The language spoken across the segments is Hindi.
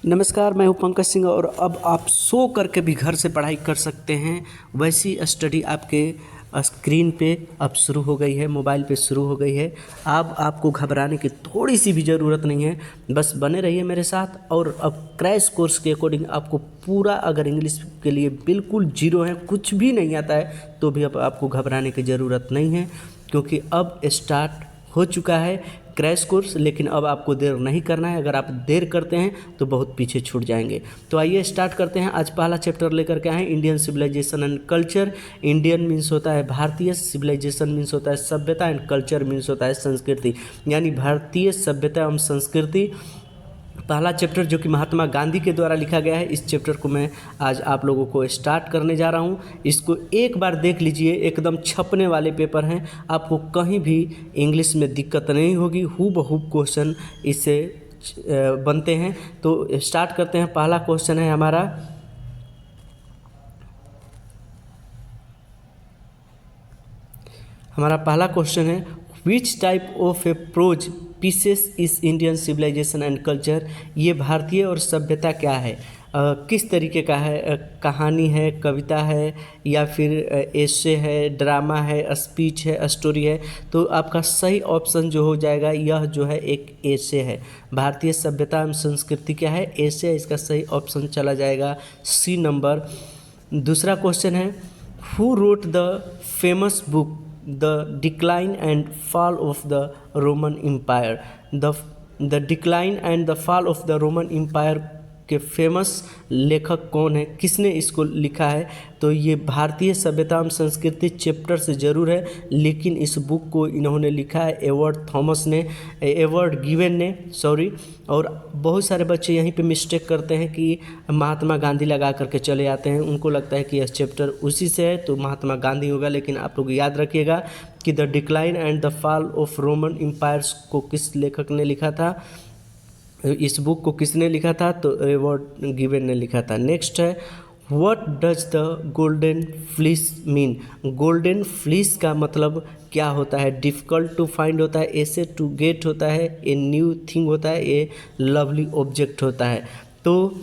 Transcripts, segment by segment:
नमस्कार, मैं हूं पंकज सिंह और अब आप सो करके भी घर से पढ़ाई कर सकते हैं। वैसी स्टडी आपके स्क्रीन पे अब शुरू हो गई है, मोबाइल पे शुरू हो गई है। अब आपको घबराने की थोड़ी सी भी ज़रूरत नहीं है, बस बने रहिए मेरे साथ। और अब क्रैश कोर्स के अकॉर्डिंग आपको पूरा, अगर इंग्लिश के लिए बिल्कुल जीरो है, कुछ भी नहीं आता है, तो भी अब आपको घबराने की ज़रूरत नहीं है, क्योंकि अब स्टार्ट हो चुका है क्रैश कोर्स। लेकिन अब आपको देर नहीं करना है, अगर आप देर करते हैं तो बहुत पीछे छूट जाएंगे। तो आइए स्टार्ट करते हैं। आज पहला चैप्टर लेकर के आए हैं, Indian civilization and culture. Indian means होता है भारतीय, सिविलाइजेशन मीन्स होता है सभ्यता, एंड कल्चर मीन्स होता है संस्कृति, यानी भारतीय सभ्यता एवं संस्कृति। पहला चैप्टर जो कि महात्मा गांधी के द्वारा लिखा गया है, इस चैप्टर को मैं आज आप लोगों को स्टार्ट करने जा रहा हूँ। इसको एक बार देख लीजिए, एकदम छपने वाले पेपर हैं, आपको कहीं भी इंग्लिश में दिक्कत नहीं होगी, हूबहू क्वेश्चन इससे बनते हैं। तो स्टार्ट करते हैं। पहला क्वेश्चन है हमारा पहला क्वेश्चन है, which type of a prose pieces is Indian civilization and culture. ये भारतीय और सभ्यता क्या है, किस तरीके का है, कहानी है, कविता है, या फिर एसे है, ड्रामा है, स्पीच है, स्टोरी है। तो आपका सही ऑप्शन जो हो जाएगा, यह जो है एक एसे है। भारतीय सभ्यता एवं संस्कृति क्या है, एसे। इसका सही ऑप्शन चला जाएगा सी नंबर। दूसरा क्वेश्चन है, who wrote the famous book the decline and fall of the Roman empire. The decline and the fall of the Roman empire के फेमस लेखक कौन है, किसने इसको लिखा है। तो ये भारतीय सभ्यता एवं संस्कृति चैप्टर से ज़रूर है, लेकिन इस बुक को इन्होंने लिखा है एवर्ड गिवन ने, सॉरी। और बहुत सारे बच्चे यहीं पे मिस्टेक करते हैं कि महात्मा गांधी लगा करके चले आते हैं, उनको लगता है कि यह चैप्टर उसी से है तो महात्मा गांधी होगा। लेकिन आप लोग याद रखिएगा कि the decline and the fall of Roman empires को किस लेखक ने लिखा था, इस बुक को किसने लिखा था, तो एवर्ड गिवन ने लिखा था। नेक्स्ट है, what does the golden fleece mean. Golden fleece का मतलब क्या होता है, डिफ़िकल्ट टू फाइंड होता है, ऐसे टू गेट होता है, ए न्यू थिंग होता है, ए लवली ऑब्जेक्ट होता है। तो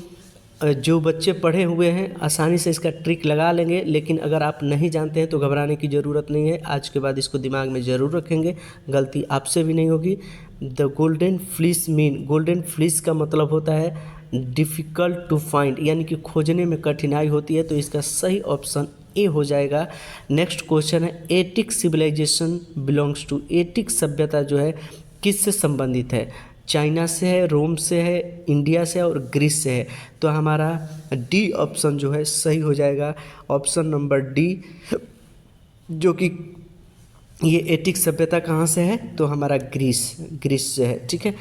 जो बच्चे पढ़े हुए हैं आसानी से इसका ट्रिक लगा लेंगे, लेकिन अगर आप नहीं जानते हैं तो घबराने की ज़रूरत नहीं है। आज के बाद इसको दिमाग में ज़रूर रखेंगे, गलती आपसे भी नहीं होगी। The golden fleece mean, golden fleece का मतलब होता है डिफ़िकल्ट टू फाइंड, यानी कि खोजने में कठिनाई होती है। तो इसका सही ऑप्शन ए हो जाएगा। नेक्स्ट क्वेश्चन है, Attic civilization belongs to. Attic सभ्यता जो है किससे संबंधित है, चाइना से है, रोम से है, इंडिया से है और ग्रीस से है। तो हमारा डी ऑप्शन जो है सही हो जाएगा, ऑप्शन नंबर डी, जो कि ये एटिक सभ्यता कहाँ से है, तो हमारा ग्रीस से है। ठीक है।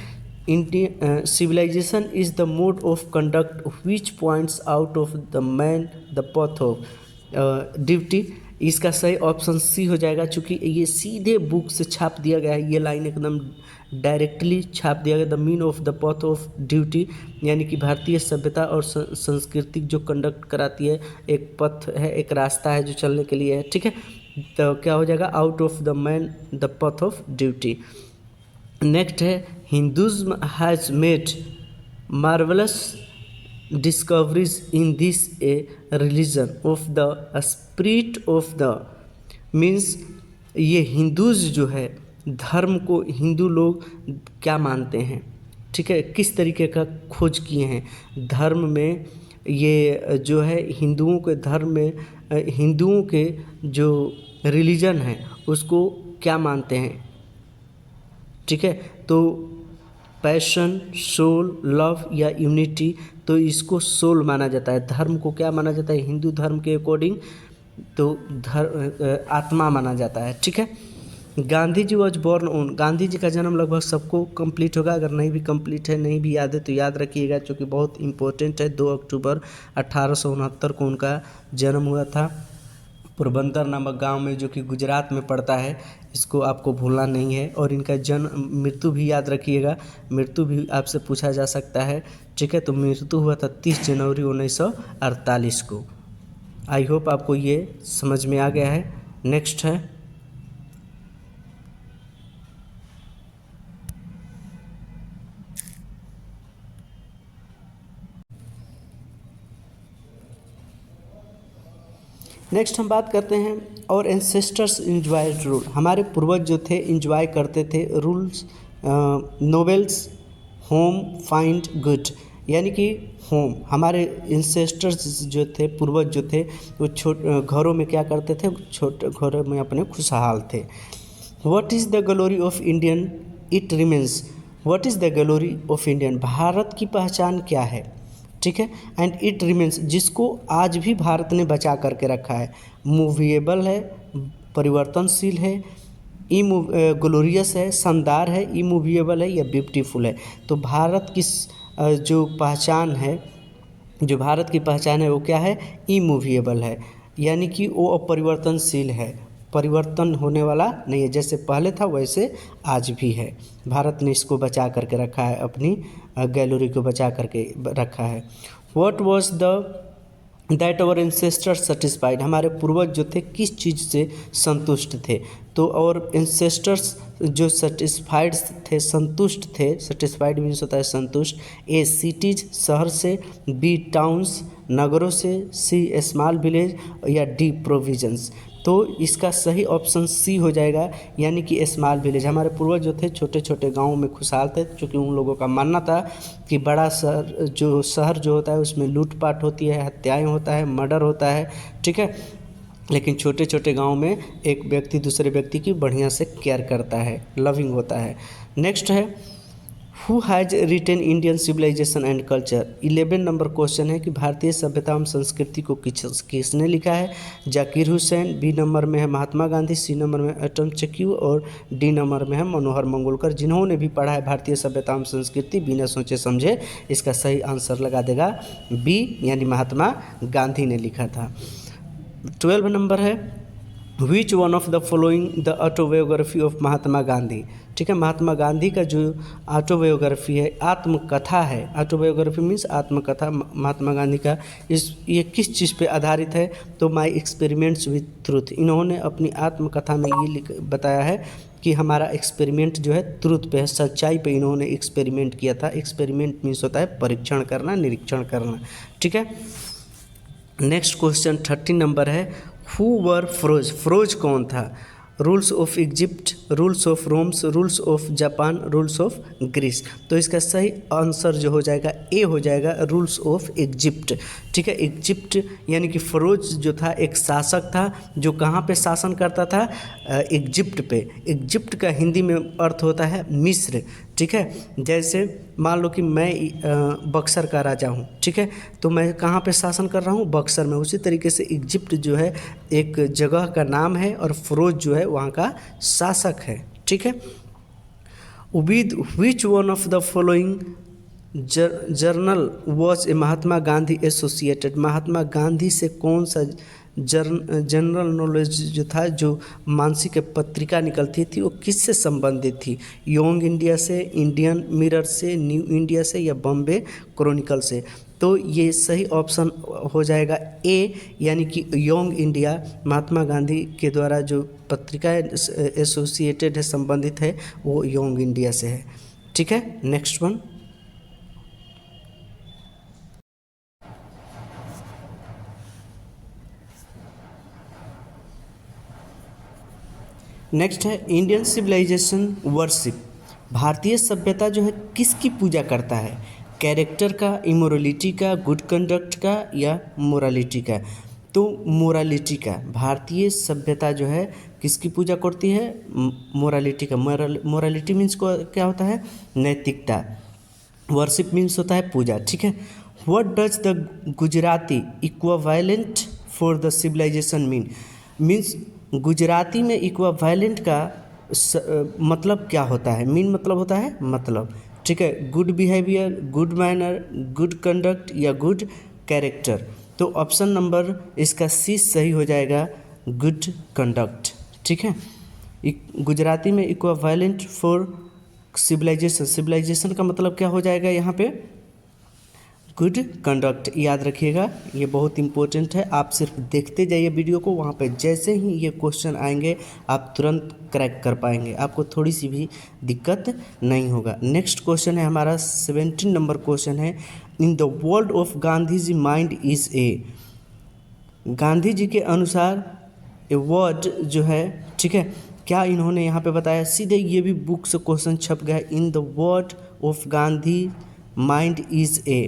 Indian civilization is the mode of conduct which points out of the man the path of duty. इसका सही ऑप्शन सी हो जाएगा, चूँकि ये सीधे बुक से छाप दिया गया है, ये लाइन एकदम डायरेक्टली छाप दिया गया, the mean of the path of duty, यानी कि भारतीय सभ्यता और संस्कृति जो कंडक्ट कराती है, एक पथ है, एक रास्ता है जो चलने के लिए है। ठीक है। तो क्या हो जाएगा, out of the man the path of duty. Next है, Hinduism has made marvellous discoveries in this a religion of the spirit of the means. ये हिंदूज जो है, धर्म को हिंदू लोग क्या मानते हैं, ठीक है, किस तरीके का खोज किए हैं धर्म में। ये जो है हिंदुओं के धर्म में, हिंदुओं के जो रिलीजन है उसको क्या मानते हैं। ठीक है। तो पैशन, सोल, लव या यूनिटी, तो इसको सोल माना जाता है। धर्म को क्या माना जाता है हिंदू धर्म के अकॉर्डिंग, तो आत्मा माना जाता है। ठीक है। Gandhi ji was born on, Gandhi ji का जन्म लगभग सबको कंप्लीट होगा, अगर नहीं भी कंप्लीट है, नहीं भी याद है तो याद रखिएगा, क्योंकि बहुत इंपॉर्टेंट है। 2 अक्टूबर 1869 को उनका जन्म हुआ था, पोरबंदर नामक गांव में, जो कि गुजरात में पड़ता है। इसको आपको भूलना नहीं है। और इनका जन्म, मृत्यु भी याद रखिएगा, मृत्यु भी आपसे पूछा जा सकता है। ठीक है। तो मृत्यु हुआ था 30 जनवरी 1948 को। आई होप आपको ये समझ में आ गया है। नेक्स्ट है, नेक्स्ट हम बात करते हैं और एंसेस्टर्स इंजॉयड रूल, हमारे पूर्वज जो थे इंजॉय करते थे rules, novels, home, find, good, यानी कि होम, हमारे इंसेस्टर्स जो थे, पूर्वज जो थे, वो घरों में क्या करते थे, छोटे घरों में अपने खुशहाल थे। What is the glory of Indian, it remains, what is the glory of Indian, Bharat की पहचान क्या है, ठीक है, एंड इट रिमेंस, जिसको आज भी भारत ने बचा करके रखा है, मूवेबल है, परिवर्तनशील है, ग्लोरियस है, शानदार है, इमूवेबल है या ब्यूटीफुल है। तो भारत की जो पहचान है, जो भारत की पहचान है वो क्या है, इमूवेबल है, यानी कि वो अपरिवर्तनशील है, परिवर्तन होने वाला नहीं है, जैसे पहले था वैसे आज भी है। भारत ने इसको बचा करके रखा है, अपनी गैलरी को बचा करके रखा है। What was the that our ancestors satisfied, हमारे पूर्वज जो थे किस चीज़ से संतुष्ट थे, तो और एंसेस्टर्स जो सेटिस्फाइड थे, संतुष्ट थे, सेटिस्फाइड मीन्स होता है संतुष्ट, ए सिटीज, शहर से, बी टाउन्स, नगरों से, सी स्मॉल विलेज या डी प्रोविजंस। तो इसका सही ऑप्शन सी हो जाएगा, यानी कि स्मॉल विलेज, हमारे पूर्वज जो थे छोटे छोटे गाँव में खुशहाल थे, क्योंकि उन लोगों का मानना था कि बड़ा शहर जो होता है उसमें लूटपाट होती है, हत्याएं होता है, मर्डर होता है, ठीक है, लेकिन छोटे छोटे गांव में एक व्यक्ति दूसरे व्यक्ति की बढ़िया से केयर करता है, लविंग होता है। नेक्स्ट है who has written Indian civilization and culture, 11 number question है कि भारतीय सभ्यता एवं संस्कृति को किसने लिखा है, जाकिर हुसैन, बी नंबर में है महात्मा गांधी, सी नंबर में अटमचक्यू और डी नंबर में है मनोहर मंगोलकर। जिन्होंने भी पढ़ा है भारतीय सभ्यता एवं संस्कृति बिना सोचे समझे इसका सही आंसर लगा देगा बी, यानी महात्मा गांधी ने लिखा था। 12 नंबर है which one of the following the autobiography of Mahatma Gandhi, ठीक है, महात्मा गांधी का जो ऑटोबायोग्राफी है, आत्मकथा है, ऑटोबायोग्राफी मीन्स आत्मकथा महात्मा गांधी का, ये किस चीज़ पे आधारित है, तो माई एक्सपेरिमेंट्स विथ ट्रूथ, इन्होंने अपनी आत्मकथा में ये बताया है कि हमारा एक्सपेरिमेंट जो है ट्रूथ पे है, सच्चाई पे इन्होंने एक्सपेरिमेंट किया था। एक्सपेरिमेंट मीन्स होता है परीक्षण करना, निरीक्षण करना, ठीक है। नेक्स्ट क्वेश्चन 13 नंबर है हु वर फ्रोज, फ्रोज कौन था, rules of Egypt, rules of Romes, rules of Japan, rules of Greece. तो इसका सही आंसर जो हो जाएगा ए हो जाएगा, रूल्स ऑफ इजिप्ट, ठीक है। इजिप्ट यानी कि फरोज जो था एक शासक था जो कहाँ पे शासन करता था, इजिप्ट पे। इजिप्ट का हिंदी में अर्थ होता है मिस्र, ठीक है। जैसे मान लो कि मैं बक्सर का राजा हूँ, ठीक है, तो मैं कहाँ पे शासन कर रहा हूँ, बक्सर में। उसी तरीके से इजिप्ट जो है एक जगह का नाम है और फरोज जो है वहाँ का शासक है, ठीक है। With which one of the following journal was a Mahatma Gandhi associated, Mahatma Gandhi से कौन सा जनरल नॉलेज जो था, जो मानसिक पत्रिका निकलती थी, वो किससे संबंधित थी, यंग इंडिया से, इंडियन मिरर से, न्यू इंडिया से या बॉम्बे क्रॉनिकल से। तो ये सही ऑप्शन हो जाएगा ए, यानी कि यंग इंडिया, महात्मा गांधी के द्वारा जो पत्रिका एसोसिएटेड है, संबंधित है, वो यंग इंडिया से है, ठीक है। नेक्स्ट वन नेक्स्ट है इंडियन सिविलाइजेशन वर्शिप, भारतीय सभ्यता जो है किसकी पूजा करता है, कैरेक्टर का, इमोरलिटी का, गुड कंडक्ट का या मोरालिटी का। तो मोरालिटी का, भारतीय सभ्यता जो है किसकी पूजा करती है, मोरालिटी का। मोरालिटी मीन्स को क्या होता है, नैतिकता। वर्शिप मीन्स होता है पूजा, ठीक है। What does the Gujarati equivalent for the civilization means Gujarati में इक्विवेलेंट का मतलब क्या होता है, मीन मतलब होता है मतलब, ठीक है। Good behaviour, good manner, good conduct या गुड कैरेक्टर। तो ऑप्शन नंबर इसका सी सही हो जाएगा, गुड कंडक्ट, ठीक है। गुजराती में इक्विवेलेंट फॉर सिविलाइजेशन, सिविलाइजेशन का मतलब क्या हो जाएगा यहाँ पे, गुड कंडक्ट। याद रखिएगा, ये बहुत इंपॉर्टेंट है। आप सिर्फ देखते जाइए वीडियो को, वहाँ पे जैसे ही ये क्वेश्चन आएंगे आप तुरंत क्रैक कर पाएंगे, आपको थोड़ी सी भी दिक्कत नहीं होगा। नेक्स्ट क्वेश्चन है हमारा 17 नंबर क्वेश्चन है, in the world of Gandhi ji mind is a, Gandhi ji के अनुसार ए वर्ड जो है, ठीक है, क्या इन्होंने यहाँ पे बताया, सीधे ये भी बुक से क्वेश्चन छप गया। In the word of Gandhi mind is A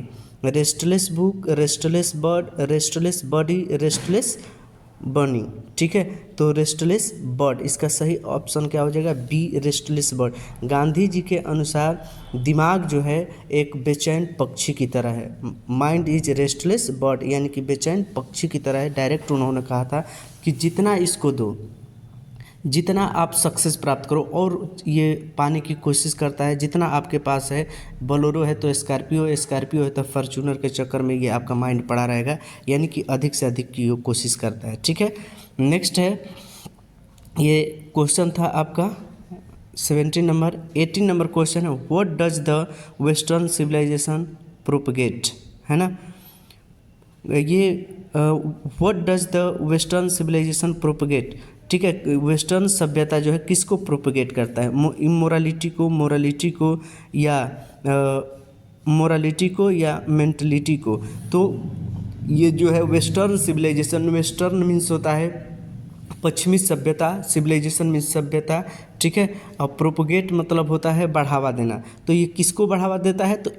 restless book, restless bird, restless body, restless burning, ठीक है। तो रेस्टलेस बर्ड, इसका सही ऑप्शन क्या हो जाएगा, B restless bird. Gandhi ji के अनुसार दिमाग जो है एक बेचैन पक्षी की तरह है। माइंड इज रेस्टलेस बर्ड, यानी कि बेचैन पक्षी की तरह है। डायरेक्ट उन्होंने कहा था कि जितना इसको दो, जितना आप सक्सेस प्राप्त करो, और ये पाने की कोशिश करता है। जितना आपके पास है, बोलेरो है तो स्कॉर्पियो, स्कॉर्पियो है तो फॉर्च्यूनर के चक्कर में ये आपका माइंड पड़ा रहेगा, यानी कि अधिक से अधिक की कोशिश करता है, ठीक है। नेक्स्ट है, ये क्वेश्चन था आपका 17 नंबर। 18 नंबर क्वेश्चन है, what does the western civilization propagate, है ना। ये what does the western civilization propagate, ठीक है। वेस्टर्न सभ्यता जो है किसको प्रोपगेट करता है, इमोरालिटी को, मोरालिटी को, या मोरालिटी को, या मेंटलिटी को। तो ये जो है वेस्टर्न सिविलाइजेशन, वेस्टर्न मीन्स होता है पश्चिमी सभ्यता, सिविलाइजेशन मीन्स सभ्यता, ठीक है। और प्रोपगेट मतलब होता है बढ़ावा देना। तो ये किसको बढ़ावा देता है, तो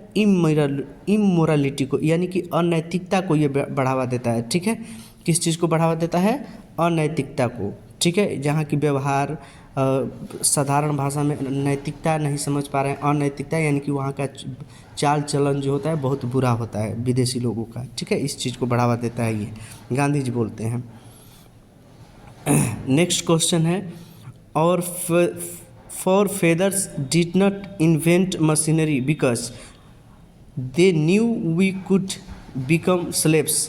इमोरालिटी को, यानी कि अनैतिकता को ये बढ़ावा देता है, ठीक है। किस चीज़ को बढ़ावा देता है, अनैतिकता को, ठीक है। जहाँ की व्यवहार साधारण भाषा में नैतिकता नहीं समझ पा रहे हैं, अनैतिकता यानी कि वहाँ का चाल चलन जो होता है बहुत बुरा होता है विदेशी लोगों का, ठीक है। इस चीज़ को बढ़ावा देता है, ये गांधी जी बोलते हैं। नेक्स्ट क्वेश्चन है, our forefathers did not invent machinery because they knew we could become slaves.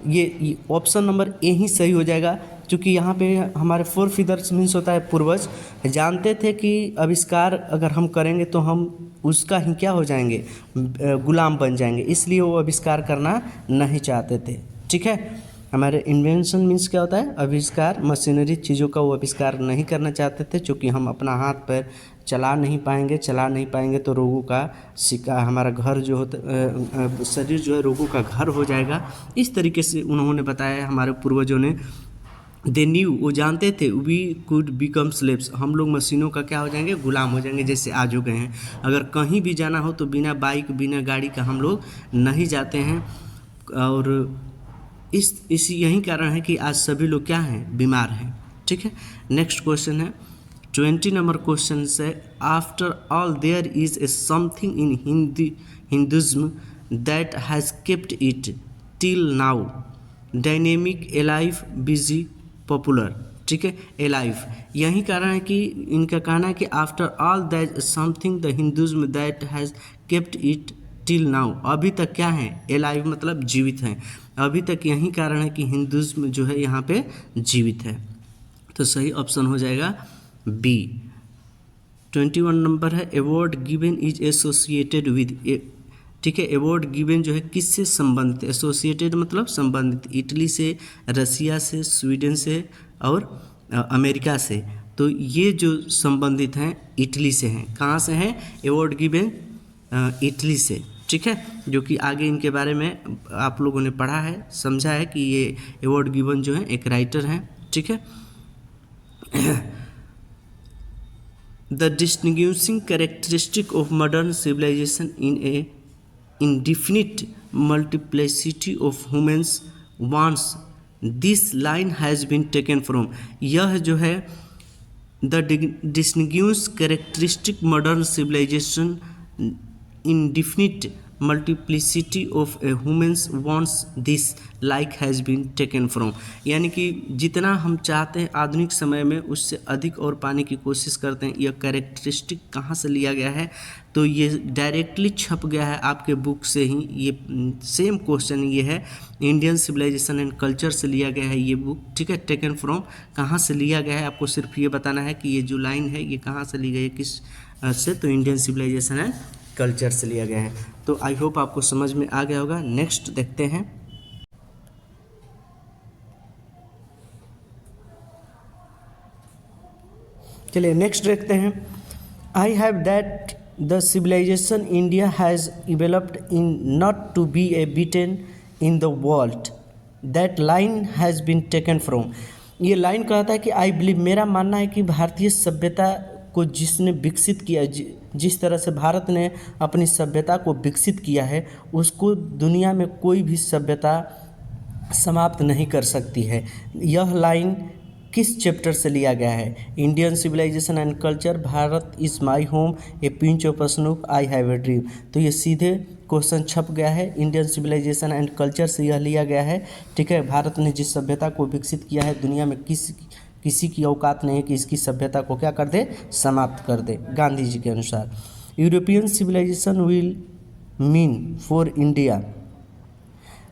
ये ऑप्शन नंबर ए ही सही हो जाएगा, क्योंकि यहाँ पे हमारे फोर फेदर्स मीन्स होता है पूर्वज, जानते थे कि आविष्कार अगर हम करेंगे तो हम उसका ही क्या हो जाएंगे, गुलाम बन जाएंगे, इसलिए वो आविष्कार करना नहीं चाहते थे, ठीक है। हमारे इन्वेंशन मीन्स क्या होता है, आविष्कार, मशीनरी चीज़ों का वो आविष्कार नहीं करना चाहते थे, क्योंकि हम अपना हाथ पैर चला नहीं पाएंगे तो रोगों का शिकार, हमारा घर जो होता, शरीर जो है रोगों का घर हो जाएगा। इस तरीके से उन्होंने बताया हमारे पूर्वजों ने। दे न्यू, वो जानते थे, वी कुड बिकम स्लेव्स, हम लोग मशीनों का क्या हो जाएंगे, गुलाम हो जाएंगे, जैसे आज हो गए हैं। अगर कहीं भी जाना हो तो बिना बाइक, बिना गाड़ी का हम लोग नहीं जाते हैं। और इस यही कारण है कि आज सभी लोग क्या हैं, बीमार हैं, ठीक है। नेक्स्ट क्वेश्चन है 20 नंबर क्वेश्चन से, after all there is a something in Hinduism that has kept it till now, dynamic, alive, busy, popular, ठीक है। एलाइव, यही कारण है कि इनका कहना है कि after all that something the Hinduism that has kept it till now, अभी तक क्या है, एलाइव मतलब जीवित हैं, अभी तक यही कारण है कि हिंदुज्म जो है यहाँ पे जीवित है। तो सही ऑप्शन हो जाएगा बी। 21 नंबर है, award given is associated with, ठीक है। अवार्ड गिवन जो है किससे संबंधित, एसोसिएटेड मतलब संबंधित, इटली से, रसिया से, स्वीडन से और अमेरिका से। तो ये जो संबंधित हैं इटली से हैं। कहाँ से हैं, अवार्ड गिवन इटली से, ठीक है। जो कि आगे इनके बारे में आप लोगों ने पढ़ा है, समझा है कि ये अवार्ड गिवन जो है एक राइटर हैं, ठीक है। The distinguishing characteristic of modern civilization in a indefinite multiplicity of humans wants, this line has been taken from, यह जो है the distinguished characteristic modern civilization indefinite multiplicity of a humans wants, this like has been taken from, यानी कि जितना हम चाहते हैं आधुनिक समय में उससे अधिक और पाने की कोशिश करते हैं। यह कैरेक्टरिस्टिक कहाँ से लिया गया है, तो ये डायरेक्टली छप गया है आपके बुक से ही। ये सेम क्वेश्चन ये है, इंडियन सिविलाइजेशन एंड कल्चर से लिया गया है ये बुक, ठीक है। टेकन फ्रॉम, कहाँ से लिया गया है आपको सिर्फ ये बताना है कि ये जो लाइन है ये कहाँ से ली गई है, किस से, तो इंडियन सिविलाइजेशन एंड कल्चर से लिया गया है। तो आई होप आपको समझ में आ गया होगा। नेक्स्ट देखते हैं, चलिए नेक्स्ट देखते हैं। I have that the civilization India has developed in not to be a beaten in the world, that line has been taken from. ये लाइन कहता है कि आई बिलीव, मेरा मानना है कि भारतीय सभ्यता को जिसने विकसित किया, जिस तरह से भारत ने अपनी सभ्यता को विकसित किया है, उसको दुनिया में कोई भी सभ्यता समाप्त नहीं कर सकती है। यह लाइन किस चैप्टर से लिया गया है? Indian civilization and culture, Bharat is my home, a pinch of snuff, I have a dream. तो ये सीधे क्वेश्चन छप गया है, इंडियन सिविलाइजेशन एंड कल्चर से यह लिया गया है। ठीक है, भारत ने जिस सभ्यता को विकसित किया है, दुनिया में किसी की औकात नहीं है कि इसकी सभ्यता को क्या कर दे, समाप्त कर दे, गांधी जी के अनुसार। European civilization will mean for India,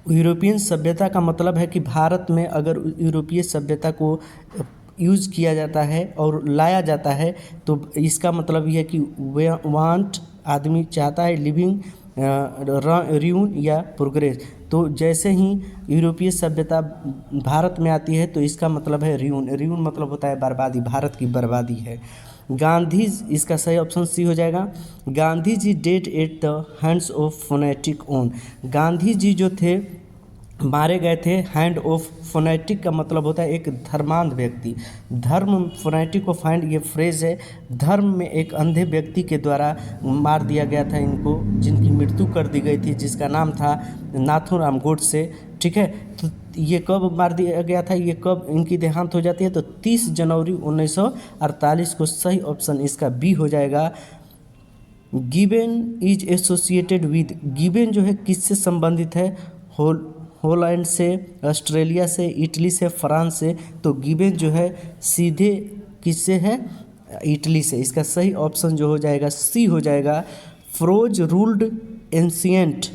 European सभ्यता का मतलब है कि भारत में अगर यूरोपीय सभ्यता को यूज़ किया जाता है और लाया जाता है तो इसका मतलब यह है कि वांट, आदमी चाहता है, लिविंग, रियून या प्रोग्रेस। तो जैसे ही यूरोपीय सभ्यता भारत में आती है तो इसका मतलब है रियून, रियून मतलब होता है बर्बादी, भारत की बर्बादी है। गांधी, इसका सही ऑप्शन सी हो जाएगा। Gandhi ji dead at the hands of fanatic own, Gandhi ji जो थे मारे गए थे हैंड ऑफ फोनेटिक का मतलब होता है एक धर्मांध व्यक्ति, धर्म फोनेटिक ऑफ हैंड ये फ्रेज है, धर्म में एक अंधे व्यक्ति के द्वारा मार दिया गया था इनको, जिनकी मृत्यु कर दी गई थी, जिसका नाम था नाथूराम गोडसे। ठीक है, तो ये कब मार दिया गया था, ये कब इनकी देहांत हो जाती है, तो 30 जनवरी 1948 को। सही ऑप्शन इसका बी हो जाएगा। Gibbon is associated with, gibbon जो है किससे संबंधित है, हॉलैंड से, ऑस्ट्रेलिया से, इटली से, फ्रांस से। तो गिबन जो है सीधे किससे है, इटली से। इसका सही ऑप्शन जो हो जाएगा सी हो जाएगा। फ्रोज रूल्ड एंशियंट,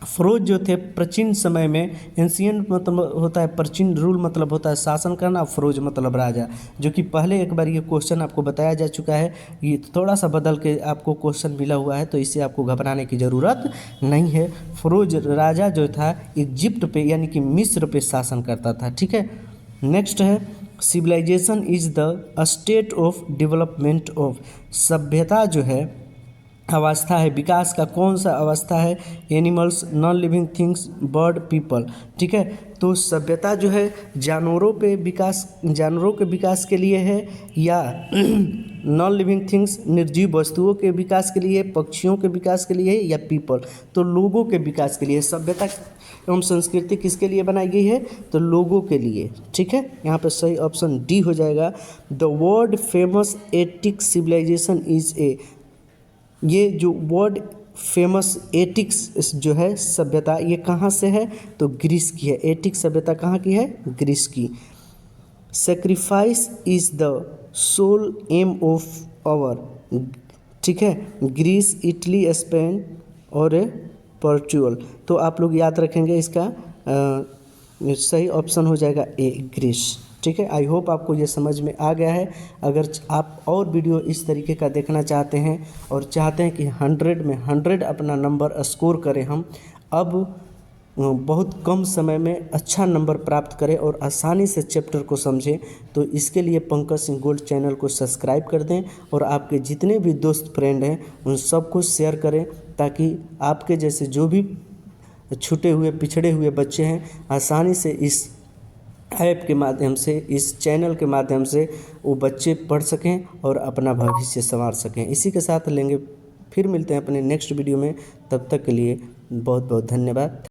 फ्रोज जो थे प्राचीन समय में, एंशियंट मतलब होता है प्राचीन, रूल मतलब होता है शासन करना, फ्रोज मतलब राजा, जो कि पहले एक बार ये क्वेश्चन आपको बताया जा चुका है। ये थोड़ा सा बदल के आपको क्वेश्चन मिला हुआ है तो इससे आपको घबराने की ज़रूरत नहीं है। फ्रोज राजा जो था इजिप्ट पे यानी कि मिस्र पे शासन करता था। ठीक है, नेक्स्ट है civilization is the state of development of, सभ्यता जो है अवस्था है, विकास का कौन सा अवस्था है, animals, non living things, bird, people. ठीक है, तो सभ्यता जो है जानवरों पे विकास, जानवरों के विकास के लिए है, या नॉन लिविंग थिंग्स निर्जीव वस्तुओं के विकास के लिए, पक्षियों के विकास के लिए, या पीपल तो लोगों के विकास के लिए। सभ्यता एवं संस्कृति किसके लिए बनाई गई है, तो लोगों के लिए। ठीक है, यहाँ पर सही ऑप्शन डी हो जाएगा। The world famous Attic civilization is a, ये जो वर्ड फेमस एटिक्स जो है सभ्यता, ये कहाँ से है, तो ग्रीस की है। एटिक सभ्यता कहाँ की है, ग्रीस की। Sacrifice is the sole aim of our, ठीक है, ग्रीस, इटली, स्पेन और पोर्चुगल। तो आप लोग याद रखेंगे इसका सही ऑप्शन हो जाएगा ए, ग्रीस। ठीक है, आई होप आपको ये समझ में आ गया है। अगर आप और वीडियो इस तरीके का देखना चाहते हैं और चाहते हैं कि 100 में 100 अपना नंबर स्कोर करें, हम अब बहुत कम समय में अच्छा नंबर प्राप्त करें और आसानी से चैप्टर को समझें, तो इसके लिए पंकज सिंह गोल्ड चैनल को सब्सक्राइब कर दें और आपके जितने भी दोस्त फ्रेंड हैं उन सबको शेयर करें, ताकि आपके जैसे जो भी छूटे हुए पिछड़े हुए बच्चे हैं आसानी से इस ऐप के माध्यम से, इस चैनल के माध्यम से वो बच्चे पढ़ सकें और अपना भविष्य संवार सकें। इसी के साथ लेंगे, फिर मिलते हैं अपने नेक्स्ट वीडियो में। तब तक के लिए बहुत बहुत धन्यवाद।